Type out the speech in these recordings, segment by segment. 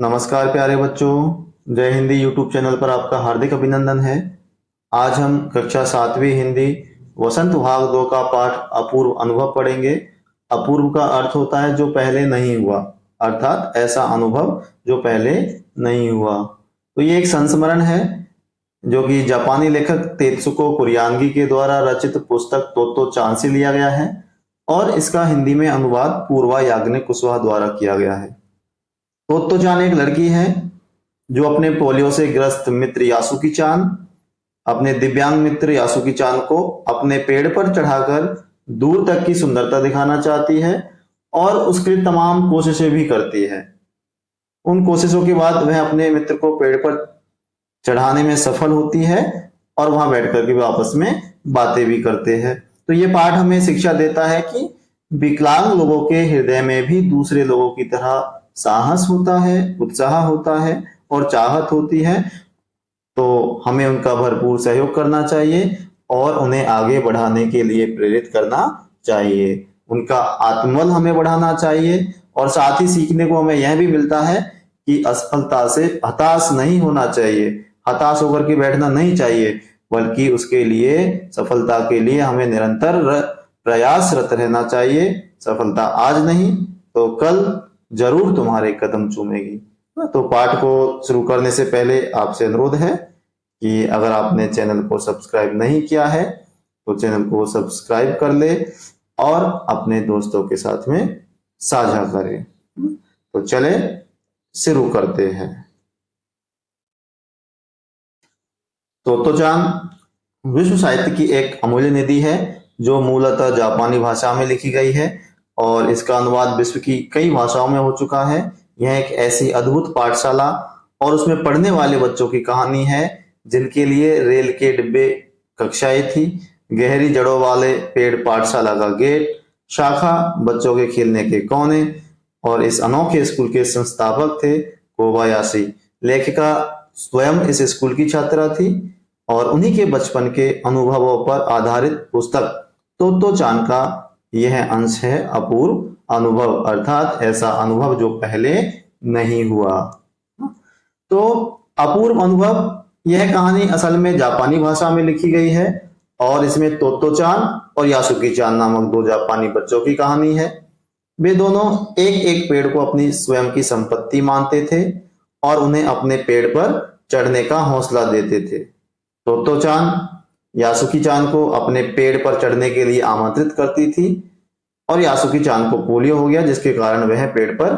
नमस्कार प्यारे बच्चों। जय हिंदी यूट्यूब चैनल पर आपका हार्दिक अभिनंदन है। आज हम कक्षा 7वीं हिंदी वसंत भाग 2 का पाठ अपूर्व अनुभव पढ़ेंगे। अपूर्व का अर्थ होता है जो पहले नहीं हुआ, अर्थात ऐसा अनुभव जो पहले नहीं हुआ। तो ये एक संस्मरण है जो कि जापानी लेखक तेत्सुको कुरियानगी के द्वारा रचित पुस्तक तोतो चान से लिया गया है और इसका हिंदी में अनुवाद पूर्वा याग्निक कुशवाहा द्वारा किया गया है। तोत्तो चान एक लड़की है जो अपने पोलियो से ग्रस्त मित्र यासुकी चान, अपने दिव्यांग मित्र यासुकी चान को अपने पेड़ पर चढ़ाकर दूर तक की सुंदरता दिखाना चाहती है और उसके लिए तमाम कोशिशें भी करती है। उन कोशिशों के बाद वह अपने मित्र को पेड़ पर चढ़ाने में सफल होती है और वहां बैठकर के वे आपस में बातें भी करते हैं। तो ये पाठ हमें शिक्षा देता है कि विकलांग लोगों के हृदय में भी दूसरे लोगों की तरह साहस होता है, उत्साह होता है और चाहत होती है। तो हमें उनका भरपूर सहयोग करना चाहिए और उन्हें आगे बढ़ाने के लिए प्रेरित करना चाहिए। उनका आत्मबल हमें बढ़ाना चाहिए और साथ ही सीखने को हमें यह भी मिलता है कि असफलता से हताश नहीं होना चाहिए, हताश होकर के बैठना नहीं चाहिए, बल्कि उसके लिए सफलता के लिए हमें निरंतर प्रयासरत रहना चाहिए। सफलता आज नहीं तो कल जरूर तुम्हारे कदम चूमेगी। तो पाठ को शुरू करने से पहले आपसे अनुरोध है कि अगर आपने चैनल को सब्सक्राइब नहीं किया है तो चैनल को सब्सक्राइब कर ले और अपने दोस्तों के साथ में साझा करें। तो चले शुरू करते हैं। तोत्तो चान विश्व साहित्य की एक अमूल्य निधि है जो मूलतः जापानी भाषा में लिखी गई है और इसका अनुवाद विश्व की कई भाषाओं में हो चुका है। यह एक ऐसी अद्भुत पाठशाला और उसमें पढ़ने वाले बच्चों की कहानी है जिनके लिए रेल के डिब्बे कक्षाएं थी, गहरी जड़ों वाले पेड़ पाठशाला का गेट, शाखा बच्चों के खेलने के कोने और इस अनोखे स्कूल के संस्थापक थे कोबायाशी। लेखिका स्वयं इस स्कूल की छात्रा थी और उन्हीं के बचपन के अनुभवों पर आधारित पुस्तक तोत्तो चान का यह अंश है अपूर्व अनुभव, अर्थात ऐसा अनुभव जो पहले नहीं हुआ। तो अपूर्व अनुभव यह कहानी असल में जापानी भाषा में लिखी गई है और इसमें तोत्तो चान और यासुकी चान नामक दो जापानी बच्चों की कहानी है। वे दोनों एक एक पेड़ को अपनी स्वयं की संपत्ति मानते थे और उन्हें अपने पेड़ पर चढ़ने का हौसला देते थे। तोत्तो चान यासुकी चान को अपने पेड़ पर चढ़ने के लिए आमंत्रित करती थी और यासुकी चान को पोलियो हो गया जिसके कारण वह पेड़ पर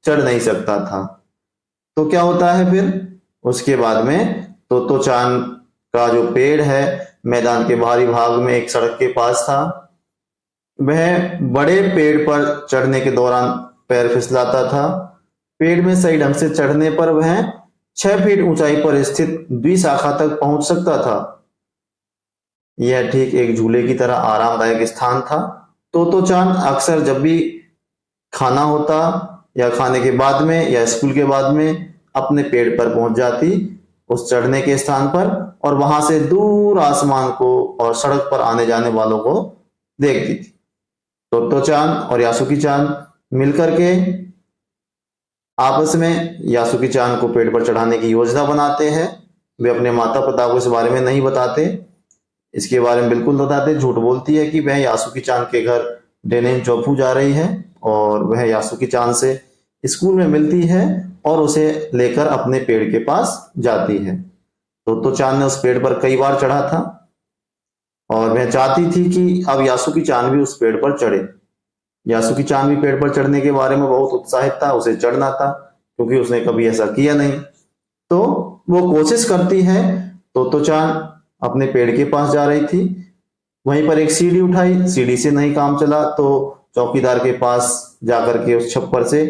चढ़ नहीं सकता था। तो क्या होता है फिर उसके बाद में तोत्तो चान का जो पेड़ है मैदान के बाहरी भाग में एक सड़क के पास था। वह बड़े पेड़ पर चढ़ने के दौरान पैर फिसलाता था। पेड़ में सही ढंग से चढ़ने पर वह 6 फीट ऊंचाई पर स्थित द्विशाखा तक पहुंच सकता था। यह ठीक एक झूले की तरह आरामदायक स्थान था। तोत्तो चान अक्सर जब भी खाना होता या खाने के बाद में या स्कूल के बाद में अपने पेड़ पर पहुंच जाती उस चढ़ने के स्थान पर और वहां से दूर आसमान को और सड़क पर आने जाने वालों को देखती थी। तोत्तो चान और यासुकी चान मिलकर के आपस में यासुकी चान को पेड़ पर चढ़ाने की योजना बनाते हैं। वे अपने माता पिता को इस बारे में नहीं बताते, इसके बारे में बिल्कुल बताते। झूठ बोलती है कि वह यासुकी चान के घर डेनिन चोफू जा रही है और वह यासुकी चान से स्कूल में मिलती है और उसे लेकर अपने पेड़ के पास जाती है। तो चान ने उस पेड़ पर कई बार चढ़ा था और वह चाहती थी कि अब यासुकी चान भी उस पेड़ पर चढ़े। यासुकी चान भी पेड़ पर चढ़ने के बारे में बहुत उत्साहित था, उसे चढ़ना था क्योंकि उसने कभी ऐसा किया नहीं। तो वो कोशिश करती है। तो चान अपने पेड़ के पास जा रही थी, वहीं पर एक सीढ़ी उठाई, सीढ़ी से नहीं काम चला तो चौकीदार के पास जाकर के उस छप्पर से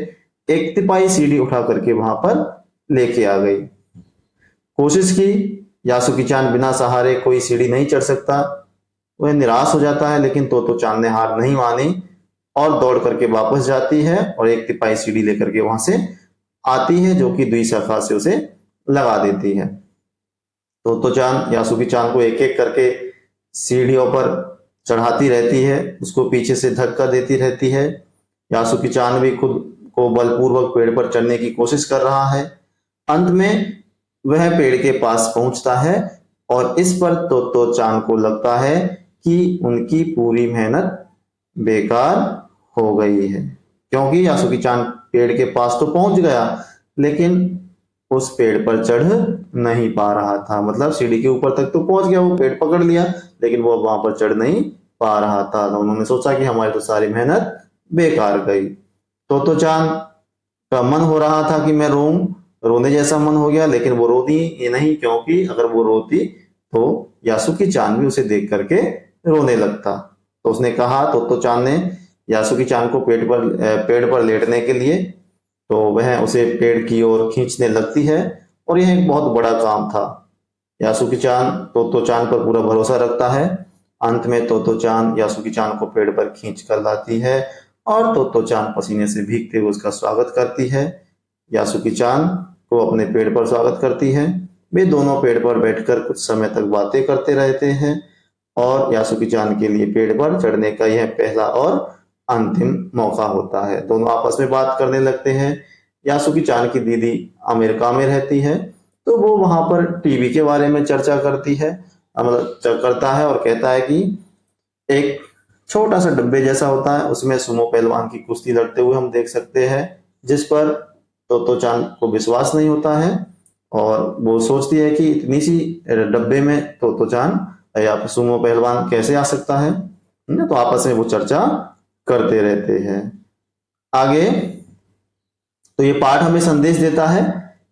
एक तिपाई सीढ़ी उठा करके वहां पर लेके आ गई। कोशिश की, यासुकी चान बिना सहारे कोई सीढ़ी नहीं चढ़ सकता, वह निराश हो जाता है, लेकिन तो चान ने हार नहीं मानी और दौड़ करके वापस जाती है और एक तिपाई सीढ़ी लेकर के वहां से आती है जो कि द्विशाखा से उसे लगा देती है। तो चान यासुकी चान को एक एक करके सीढ़ियों पर चढ़ाती रहती है, उसको पीछे से धक्का देती रहती है। यासुकी चान भी खुद को बलपूर्वक पेड़ पर चढ़ने की कोशिश कर रहा है। अंत में वह पेड़ के पास पहुंचता है और इस पर तोतो चान को लगता है कि उनकी पूरी मेहनत बेकार हो गई है, क्योंकि यासुकी चान पेड़ के पास तो पहुंच गया लेकिन उस पेड़ पर चढ़ नहीं पा रहा था। मतलब सीढ़ी के ऊपर तक तो पहुंच गया, वो पेड़ पकड़ लिया, लेकिन वो वहां पर चढ़ नहीं पा रहा था। तो उन्होंने सोचा कि हमारी तो सारी मेहनत बेकार गई। तोतो चान का मन हो रहा था कि मैं रोऊं, रोने जैसा मन हो गया, लेकिन वो रोती ये नहीं, क्योंकि अगर वो रोती तो यासुकी चान भी उसे देख करके रोने लगता। तो उसने कहा, तोतो चान ने यासुकी चान को पेड़ पर लेटने के लिए, तो वह उसे पेड़ की ओर खींचने लगती है और यह एक बहुत बड़ा काम था। यासुकी चान तोतो चान पर पूरा भरोसा रखता है। अंत में तोतो चान यासुकी चान को पेड़ पर खींच कर लाती है और तोतो चान पसीने से भीगते हुए उसका स्वागत करती है। यासुकी चान को अपने पेड़ पर स्वागत करती है। वे दोनों पेड़ पर बैठकर कुछ समय तक बातें करते रहते हैं और यासुकी चान के लिए पेड़ पर चढ़ने का यह पहला और अंतिम मौका होता है। दोनों आपस में बात करने लगते हैं। यासुकी चान की दीदी अमेरिका में रहती है, तो वो वहां पर टीवी के बारे में चर्चा करती है, मतलब करता है और कहता है कि एक छोटा सा डब्बे जैसा होता है, उसमें सुमो पहलवान की कुश्ती लड़ते हुए हम देख सकते हैं, जिस पर तोतो चान को विश्वास नहीं होता है और वो सोचती है कि इतनी सी डब्बे में तोतो चान या फिर सुमो पहलवान कैसे आ सकता है। तो आपस में वो चर्चा करते रहते हैं। आगे तो ये पाठ हमें संदेश देता है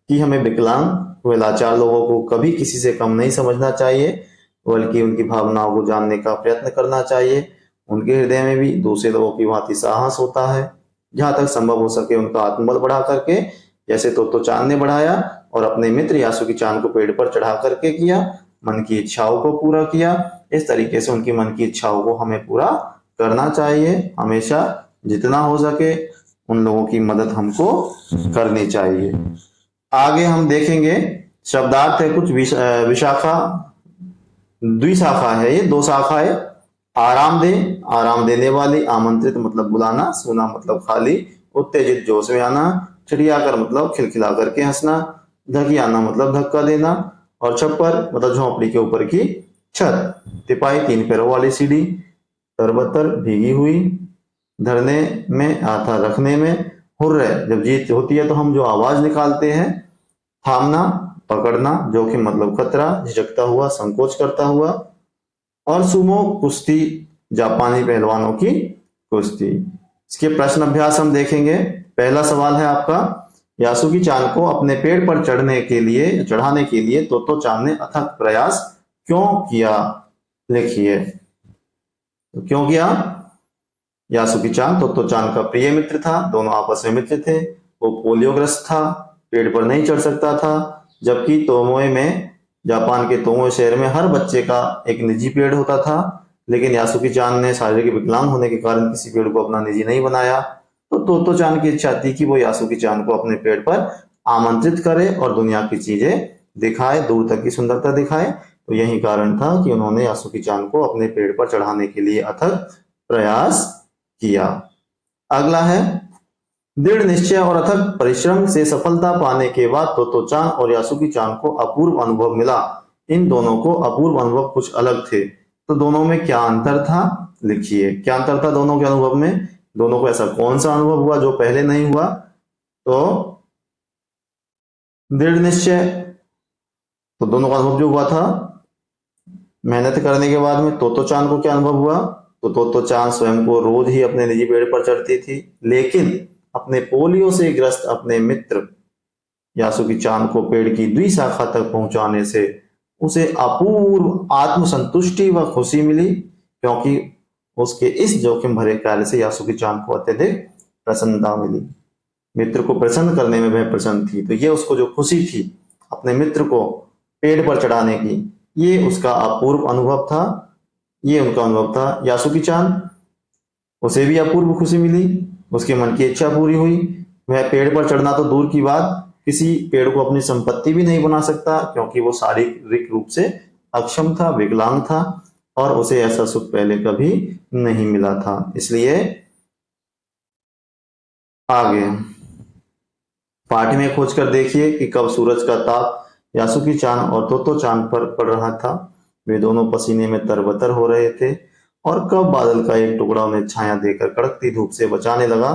कि हमें विकलांग व लाचार लोगों को कभी किसी से कम नहीं समझना चाहिए, बल्कि उनकी भावनाओं को जानने का प्रयत्न करना चाहिए। उनके हृदय में भी दूसरे लोगों की भांति साहस होता है। जहां तक संभव हो सके उनका आत्मबल बढ़ा करके, जैसे तोतो चान ने बढ़ाया और अपने मित्र यासुकी चान को पेड़ पर चढ़ा करके किया, मन की इच्छाओं को पूरा किया। इस तरीके से उनकी मन की इच्छाओं को हमें पूरा करना चाहिए। हमेशा जितना हो सके उन लोगों की मदद हमको करनी चाहिए। आगे हम देखेंगे शब्दार्थ है कुछ विशाखा, द्विशाखा है, ये दो शाखा है। आरामदेह, आराम देने वाली, आमंत्रित मतलब बुलाना, सोना मतलब खाली, उत्तेजित जोश में आना, चिड़ियाकर मतलब खिलखिला करके हंसना, धकियाना मतलब धक्का देना, और छप्पर मतलब झोंपड़ी के ऊपर की छत। तिपाही तीन पैरों वाली सीढ़ी, तरबतर भीगी हुई, धरने में आता रखने में, हुर्रे जब जीत होती है तो हम जो आवाज निकालते हैं, थामना पकड़ना, जोखिम मतलब खतरा, झिझकता हुआ संकोच करता हुआ, और सुमो कुश्ती जापानी पहलवानों की कुश्ती। इसके प्रश्न अभ्यास हम देखेंगे। पहला सवाल है आपका, यासुकी चान को अपने पेड़ पर चढ़ाने के लिए तोतो चान ने अथक प्रयास क्यों किया? लिखिए। तो क्यों किया? यासुकी चान तोतो चान का प्रिय मित्र था, दोनों आपस में मित्र थे। वो पोलियोग्रस्त था, पेड़ पर नहीं चढ़ सकता था, जबकि तोमोए में, जापान के तोमोए शहर में हर बच्चे का एक निजी पेड़ होता था। लेकिन यासुकी चान ने शारीरिक विकलांग होने के कारण किसी पेड़ को अपना निजी नहीं बनाया। तो तोतो चान की इच्छा थी कि वो यासुकी चान को अपने पेड़ पर आमंत्रित करे और दुनिया की चीजें दिखाए, दूर तक की सुंदरता दिखाए। तो यही कारण था कि उन्होंने यासुकी चान को अपने पेड़ पर चढ़ाने के लिए अथक प्रयास किया। अगला है, दृढ़ निश्चय और अथक परिश्रम से सफलता पाने के बाद तोतो चान और यासुकी चान को अपूर्व अनुभव मिला। इन दोनों को अपूर्व अनुभव कुछ अलग थे, तो दोनों में क्या अंतर था? लिखिए। क्या अंतर था दोनों के अनुभव में? दोनों को ऐसा कौन सा अनुभव हुआ जो पहले नहीं हुआ? तो दृढ़ निश्चय, तो दोनों का अनुभव जो हुआ था मेहनत करने के बाद में, तोतो चान को क्या अनुभव हुआ? तो तोतो चान स्वयं को रोज ही अपने निजी पेड़ पर चढ़ती थी, लेकिन अपने पोलियो से ग्रस्त अपने मित्र यासुकी चान को पेड़ की द्विशाखा तक पहुंचाने से उसे अपूर्व आत्मसंतुष्टि व खुशी मिली, क्योंकि उसके इस जोखिम भरे कार्य से यासुकी चान को अत्यधिक प्रसन्नता मिली। मित्र को प्रसन्न करने में वह प्रसन्न थी, तो ये उसको जो खुशी थी अपने मित्र को पेड़ पर चढ़ाने की, ये उसका अपूर्व अनुभव था। ये उनका अनुभव था। यासुकी चान, उसे भी अपूर्व खुशी मिली, उसके मन की इच्छा पूरी हुई। वह पेड़ पर चढ़ना तो दूर की बात, किसी पेड़ को अपनी संपत्ति भी नहीं बना सकता, क्योंकि वो शारीरिक रूप से अक्षम था, विकलांग था, और उसे ऐसा सुख पहले कभी नहीं मिला था। इसलिए आगे पाठ में खोज कर देखिए कि कब सूरज का ताप यासुकी चान और तोतो चान पर पड़ रहा था। वे दोनों पसीने में तरबतर हो रहे थे। और कब बादल का एक टुकड़ा उन्हें छाया देकर कड़कती धूप से बचाने लगा।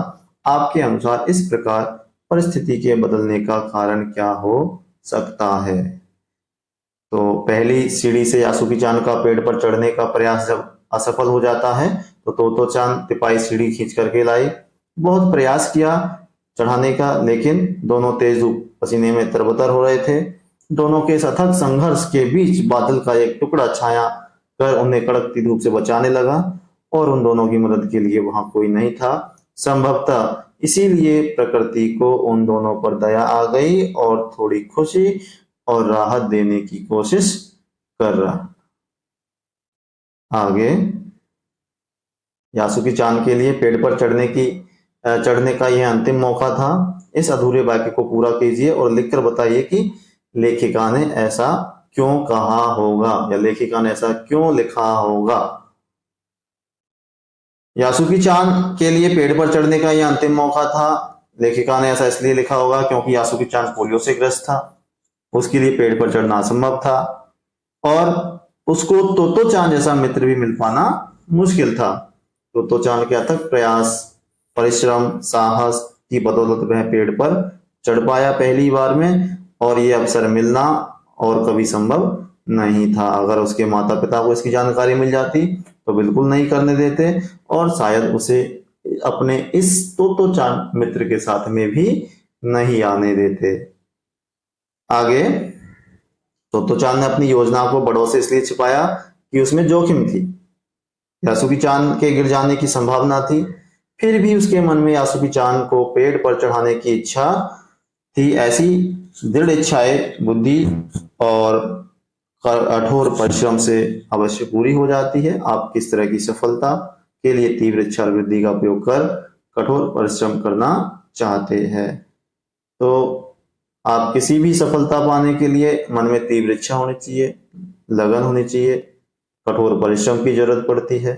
आपके अनुसार इस प्रकार परिस्थिति के बदलने का कारण क्या हो सकता है? तो पहली सीढ़ी से यासुकी चान का पेड़ पर चढ़ने का प्रयास जब असफल हो जाता है तो तोतो चान तिपाई सीढ़ी खींच करके लाई। बहुत प्रयास किया चढ़ाने का, लेकिन दोनों तेज धूप पसीने में तरबतर हो रहे थे। दोनों के अथक संघर्ष के बीच बादल का एक टुकड़ा छाया कर उन्हें कड़कती धूप से बचाने लगा और उन दोनों की मदद के लिए वहां कोई नहीं था। संभवतः इसीलिए प्रकृति को उन दोनों पर दया आ गई और थोड़ी खुशी और राहत देने की कोशिश कर रहा। आगे, यासुकी चान के लिए पेड़ पर चढ़ने का यह अंतिम मौका था। इस अधूरे वाक्य को पूरा कीजिए और लिखकर बताइए कि लेखिका ने ऐसा क्यों कहा होगा या लेखिका ने ऐसा क्यों लिखा होगा। यासुकी चान के लिए पेड़ पर चढ़ने का यह अंतिम मौका था। लेखिका ने ऐसा इसलिए लिखा होगा क्योंकि यासुकी चान पोलियो से ग्रस्त था। उसके लिए पेड़ पर चढ़ना असंभव था और उसको तोतो चान जैसा मित्र भी मिल पाना मुश्किल था। तोतो चान के अथक प्रयास, परिश्रम, साहस की बदौलत वह पेड़ पर चढ़ पाया पहली बार में, और यह अवसर मिलना और कभी संभव नहीं था। अगर उसके माता पिता को इसकी जानकारी मिल जाती तो बिल्कुल नहीं करने देते और शायद उसे अपने इस तोतो चान मित्र के साथ में भी नहीं आने देते। आगे, तोतो चान ने अपनी योजना को बड़ों से इसलिए छिपाया कि उसमें जोखिम थी। यासुकी चान के गिर जाने की संभावना थी। फिर भी उसके मन में यासुकी चान को पेड़ पर चढ़ाने की इच्छा थी। ऐसी दृढ़ इच्छाएं बुद्धि और कठोर परिश्रम से अवश्य पूरी हो जाती है। आप किस तरह की सफलता के लिए तीव्र इच्छा और वृद्धि का उपयोग कर कठोर परिश्रम करना चाहते हैं? तो आप किसी भी सफलता पाने के लिए मन में तीव्र इच्छा होनी चाहिए, लगन होनी चाहिए, कठोर परिश्रम की जरूरत पड़ती है।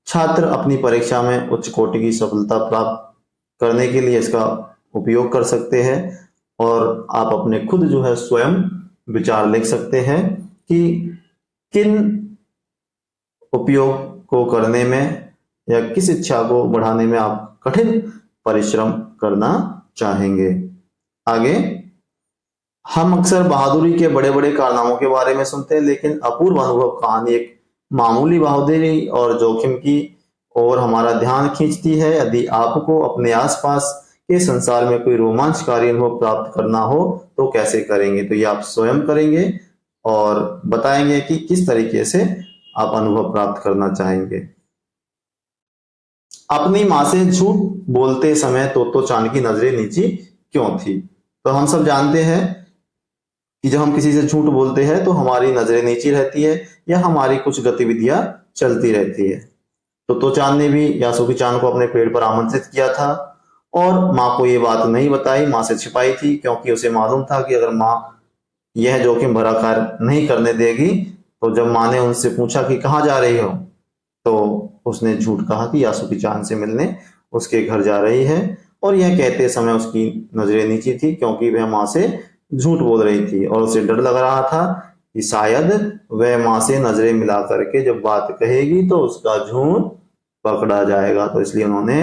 छात्र अपनी परीक्षा में उच्च कोटि की सफलता प्राप्त करने के लिए इसका उपयोग कर सकते हैं और आप अपने खुद जो है स्वयं विचार लिख सकते हैं कि किन उपयोग को करने में या किस इच्छा को बढ़ाने में आप कठिन परिश्रम करना चाहेंगे। आगे, हम अक्सर बहादुरी के बड़े बड़े कारनामों के बारे में सुनते हैं, लेकिन अपूर्व अनुभव कहानी एक मामूली बहादुरी और जोखिम की ओर हमारा ध्यान खींचती है। यदि आपको अपने आसपास के संसार में कोई रोमांचकारी अनुभव प्राप्त करना हो तो कैसे करेंगे? तो ये आप स्वयं करेंगे और बताएंगे कि किस तरीके से आप अनुभव प्राप्त करना चाहेंगे। अपनी मां से झूठ बोलते समय तोतो चान की नजरें नीची क्यों थी? तो हम सब जानते हैं कि जब हम किसी से झूठ बोलते हैं तो हमारी नजरें नीची रहती है या हमारी कुछ गतिविधियां चलती रहती है। तोतो चान ने भी यासुकी चान को अपने पेड़ पर आमंत्रित किया था और माँ को ये बात नहीं बताई, माँ से छिपाई थी, क्योंकि उसे मालूम था कि अगर माँ यह जोखिम भरा कार्य नहीं करने देगी तो जब माँ ने उनसे पूछा कि कहाँ जा रही हो तो उसने झूठ कहा कि यासुकी चान से मिलने उसके घर जा रही है। और यह कहते समय उसकी नजरें नीची थी क्योंकि वह माँ से झूठ बोल रही थी और उसे डर लग रहा था कि शायद वह माँ से नजरें मिला करके जब बात कहेगी तो उसका झूठ पकड़ा जाएगा। तो इसलिए उन्होंने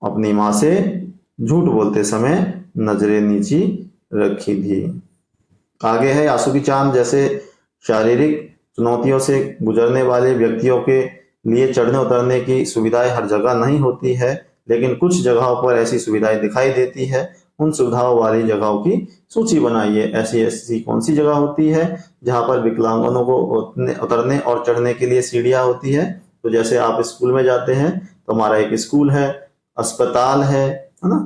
अपनी माँ से झूठ बोलते समय नजरें नीची रखी थी। आगे है, यासुकी चान जैसे शारीरिक चुनौतियों से गुजरने वाले व्यक्तियों के लिए चढ़ने उतरने की सुविधाएं हर जगह नहीं होती है, लेकिन कुछ जगहों पर ऐसी सुविधाएं दिखाई देती है। उन सुविधाओं वाली जगहों की सूची बनाइए। ऐसी ऐसी कौन सी जगह होती है जहां पर विकलांगों को उतरने और चढ़ने के लिए सीढ़ियां होती है? तो जैसे आप स्कूल में जाते हैं तो हमारा एक स्कूल है, अस्पताल है ना,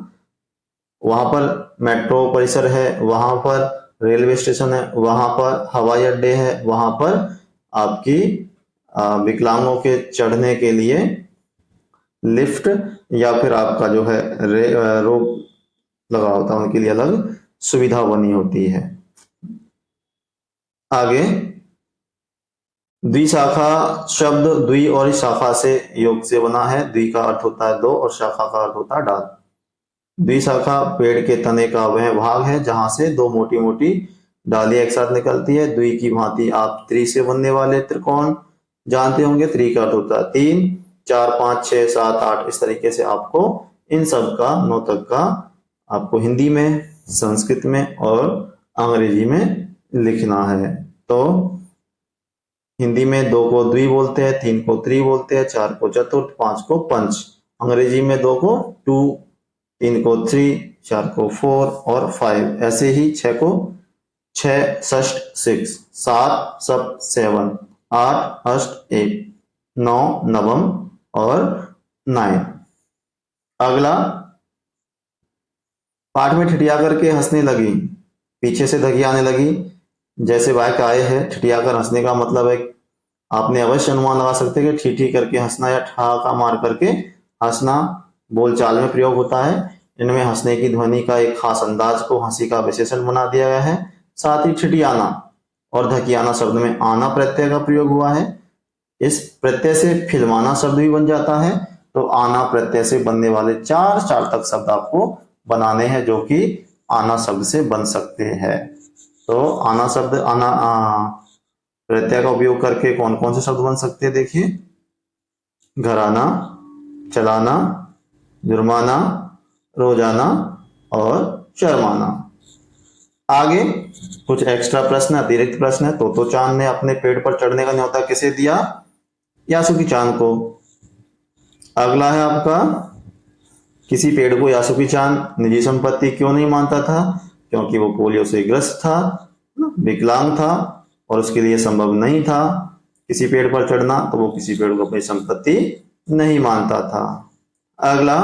वहां पर मेट्रो परिसर है, वहां पर रेलवे स्टेशन है, वहां पर हवाई अड्डे है, वहां पर आपकी विकलांगों के चढ़ने के लिए लिफ्ट या फिर आपका जो है रोप लगा होता है, उनके लिए अलग सुविधा बनी होती है। आगे, द्विशाखा शब्द द्वि और शाखा से योग से बना है। द्वि का अर्थ होता है दो और शाखा का अर्थ होता है डाल। द्विशाखा पेड़ के तने का वह भाग है जहां से दो मोटी मोटी डालियां एक साथ निकलती है। द्वि की भांति आप त्रि से बनने वाले त्रिकोण जानते होंगे। त्रि का अर्थ होता है 3, 4, 5, 6, 7, 8। इस तरीके से आपको इन सब का नोतक का आपको हिंदी में, संस्कृत में और अंग्रेजी में लिखना है। तो हिंदी में 2 को द्वि बोलते हैं, 3 को त्रि बोलते हैं, 4 को चतुर्थ, 5 को पंच। अंग्रेजी में 2 को 2, 3 को 3, 4 को 4 और 5। ऐसे ही 6 को 6 षष्ठ 6, 7 सप्त 7, 8 अष्ट 8, 9 नवम और 9। अगला, पाठ में ठिठिया करके हंसने लगी, पीछे से धकियाने लगी। जैसे वाक्य आए हैं, ठिठियाकर हंसने का मतलब है आपने अवश्य अनुमान लगा सकते हैं कि ठी करके हंसना या ठहाका मार करके हंसना बोलचाल में प्रयोग होता है। इनमें हंसने की ध्वनि का एक खास अंदाज को हंसी का विशेषण बना दिया गया है। साथ ही ठिठियाना और धकियाना शब्द में आना प्रत्यय का प्रयोग हुआ है। इस प्रत्यय से फिल्माना शब्द भी बन जाता है। तो आना प्रत्यय से बनने वाले 4 तक शब्द आपको बनाने हैं जो कि आना शब्द से बन सकते हैं। तो आना शब्द प्रत्यय का उपयोग करके कौन कौन से शब्द बन सकते हैं देखिए, घराना, चलाना, जुर्माना, रोजाना और शर्माना। आगे कुछ एक्स्ट्रा प्रश्न, अतिरिक्त प्रश्न है। तो चांद ने अपने पेड़ पर चढ़ने का न्योता किसे दिया? यासुकी चांद को। अगला है आपका, किसी पेड़ को यासुकी चांद निजी संपत्ति क्यों नहीं मानता था? क्योंकि वो पोलियो से ग्रस्त था, विकलांग था और उसके लिए संभव नहीं था किसी पेड़ पर चढ़ना, तो वो किसी पेड़ को अपनी संपत्ति नहीं मानता था। अगला,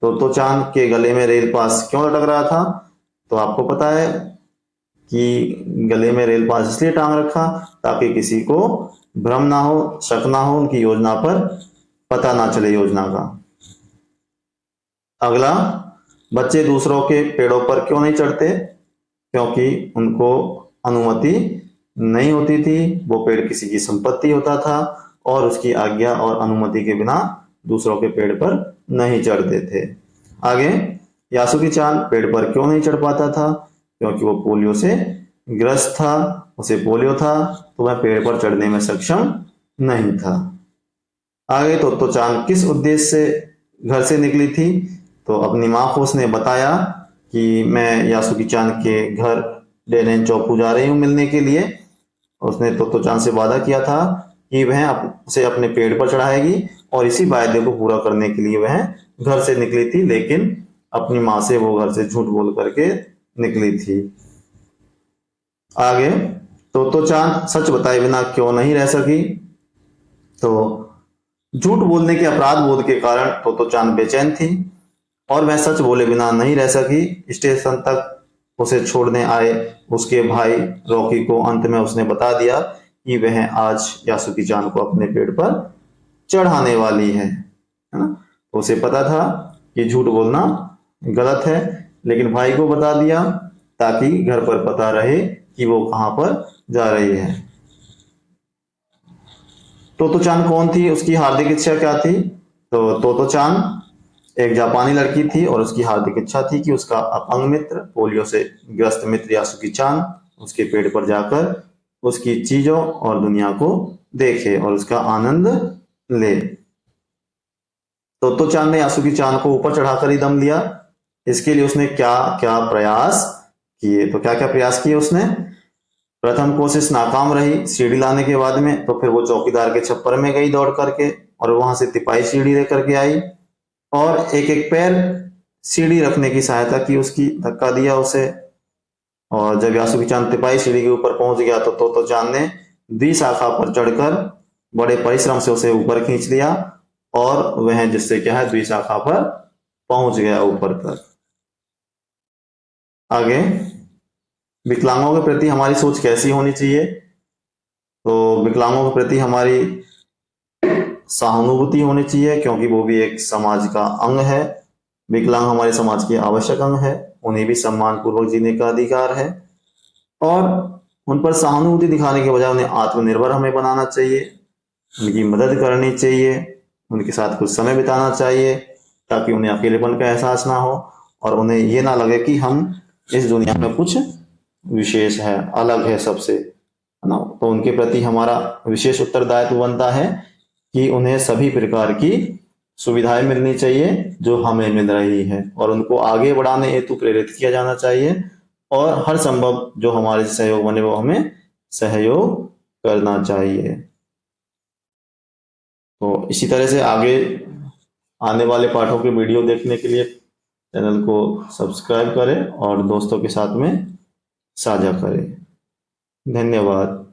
तो चांद के गले में रेल पास क्यों लटक रहा था? तो आपको पता है कि गले में रेल पास इसलिए टांग रखा ताकि किसी को भ्रम ना हो, शक ना हो उनकी योजना पर, पता ना चले योजना का। अगला, बच्चे दूसरों के पेड़ों पर क्यों नहीं चढ़ते? क्योंकि उनको अनुमति नहीं होती थी, वो पेड़ किसी की संपत्ति होता था और उसकी आज्ञा और अनुमति के बिना दूसरों के पेड़ पर नहीं चढ़ते थे। आगे, यासुकी चांद पेड़ पर क्यों नहीं चढ़ पाता था? क्योंकि वो पोलियो से ग्रस्त था, उसे पोलियो था, तो वह पेड़ पर चढ़ने में सक्षम नहीं था। आगे, तो चांद किस उद्देश्य से घर से निकली थी? तो अपनी माँ को उसने बताया कि मैं यासुकी चांद के घर डेनेन चौपू जा रही हूँ मिलने के लिए। उसने तो चांद से वादा किया था कि वह उसे अपने पेड़ पर चढ़ाएगी और इसी वायदे को पूरा करने के लिए वह घर से निकली थी, लेकिन अपनी माँ से वो घर से झूठ बोल करके निकली थी। आगे, तो चांद सच बताए बिना क्यों नहीं रह सकी? तो झूठ बोलने के अपराध बोध के कारण तो चांद बेचैन थी और वह सच बोले बिना नहीं रह सकी। स्टेशन तक उसे छोड़ने आए उसके भाई रॉकी को अंत में उसने बता दिया कि वह आज यासुकी चांद को अपने पेड़ पर चढ़ाने वाली है ना। तो उसे पता था कि झूठ बोलना गलत है, लेकिन भाई को बता दिया ताकि घर पर पता रहे कि वो कहां पर जा रही है। तो चांद कौन थी? उसकी हार्दिक इच्छा क्या थी? तो चांद एक जापानी लड़की थी और उसकी हार्दिक इच्छा थी कि उसका अपंग मित्र, पोलियो से ग्रस्त मित्र यासुकी चांद उसके पेड़ पर जाकर उसकी चीजों और दुनिया को देखे और उसका आनंद ले। तो चांद ने यासुकी चांद को ऊपर चढ़ाकर ही दम लिया। इसके लिए उसने क्या क्या प्रयास किए? तो क्या क्या प्रयास किए उसने? प्रथम कोशिश नाकाम रही सीढ़ी लाने के बाद में, तो फिर वो चौकीदार के छप्पर में गई दौड़ करके और वहां से तिपाही सीढ़ी लेकर के आई और एक एक पैर सीढ़ी रखने की सहायता की उसकी, धक्का दिया उसे। और जब यासुकी चांद तिपाही सीढ़ी के ऊपर पहुंच गया तो चांद ने द्विशाखा पर चढ़कर बड़े परिश्रम से उसे ऊपर खींच लिया और वह जिससे क्या है द्विशाखा पर पहुंच गया ऊपर तक। आगे, विकलांगों के प्रति हमारी सोच कैसी होनी चाहिए? तो विकलांगों के प्रति हमारी सहानुभूति होनी चाहिए, क्योंकि वो भी एक समाज का अंग है। विकलांग हमारे समाज के आवश्यक अंग है, उन्हें भी सम्मान पूर्वक जीने का अधिकार है और उन पर सहानुभूति दिखाने के बजाय उन्हें आत्मनिर्भर हमें बनाना चाहिए, उनकी मदद करनी चाहिए, उनके साथ कुछ समय बिताना चाहिए ताकि उन्हें अकेलेपन का एहसास ना हो और उन्हें ये ना लगे कि हम इस दुनिया में कुछ विशेष है, अलग है सबसे, है ना। तो उनके प्रति हमारा विशेष उत्तरदायित्व बनता है कि उन्हें सभी प्रकार की सुविधाएं मिलनी चाहिए जो हमें मिल रही है, और उनको आगे बढ़ाने हेतु प्रेरित किया जाना चाहिए, और हर संभव जो हमारे से सहयोग बने वो हमें सहयोग करना चाहिए। तो इसी तरह से आगे आने वाले पाठों के वीडियो देखने के लिए चैनल को सब्सक्राइब करें और दोस्तों के साथ में साझा करें। धन्यवाद।